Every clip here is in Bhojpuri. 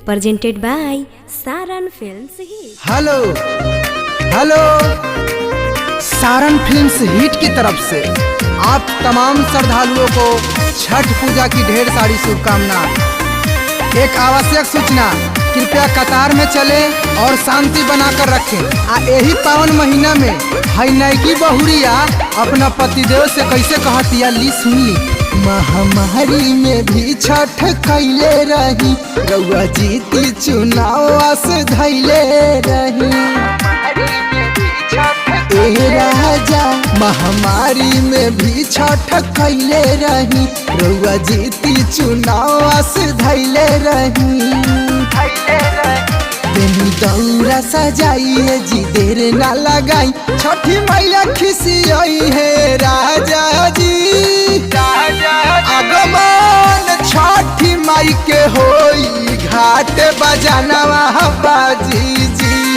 presented by Saran films hit. Hello hello, Saran films hit की तरफ से आप तमाम श्रद्धालुओं को छठ पूजा की ढेर सारी शुभकामनाएं। एक आवश्यक सूचना, कृपया कतार में चले और शांति बनाकर रखें। यही पावन महीना में हई नैकी बहुरिया अपना पतिदेव से कैसे कहतिया, ली सुन ली। महामारी में भी छठ कैले रही, रउआ जीती चुनाव से धैले रही। ए राजा महामारी में भी छठ कैले रही, रउआ जीती चुनाव से धैले रही। देनी दौरा सजाइए जी, देर ना लगाई, छठी मैया खिसियाई है राजा जी। आगमन छठी माई के होई, घाट बजानवा बाजी जी।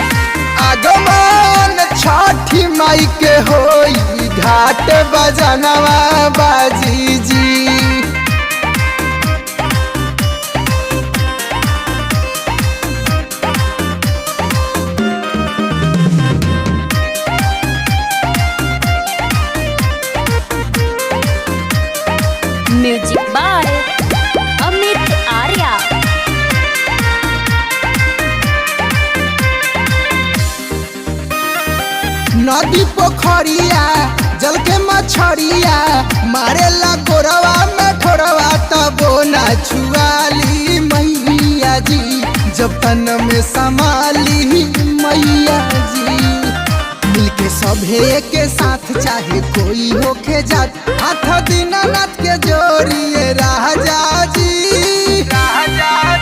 आगमन छठी माई के होई, घाट बजानवा बाजी जी। Music by Amit Arya. नदी पोखरिया जल के मछरिया, मारेला गोरवा में ठोरवा, तबो ना छुआली मैया जी। जब तन में संभाली मैया जी, मिलके सभे के साथ चाहे कोई होके जात, हाथ दीनानाथ के जोड़िए राजा जी।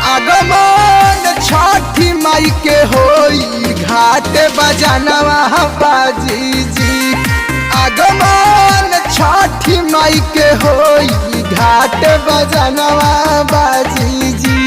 आगमन छठी माई के होई, घाट बजानवा बाजी जी। आगमन छठी माई के होई, घाट बजानवा बाजी जी।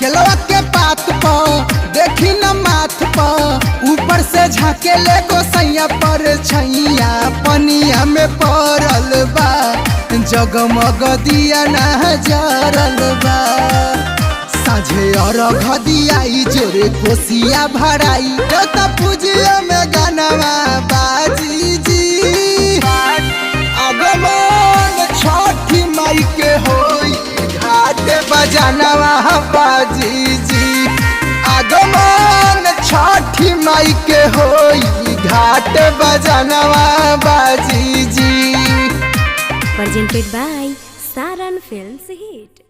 केलवा के पात पर देखी न माथ पर, ऊपर से झाके ले गोसैया पर छैया, पनिया में पड़ल बा, जगमग दिया ना जरल बा। साझे अर्घ दियाई, जोरे कोसिया भराई, देवता पूजिया में गानवा बाजी जी। आगमन छठी माई के होई, घाट बजानवा बाजी जी। आगमन छठी माई के होई, घाट बजानवा बाजी जी। presented by Saran films hit.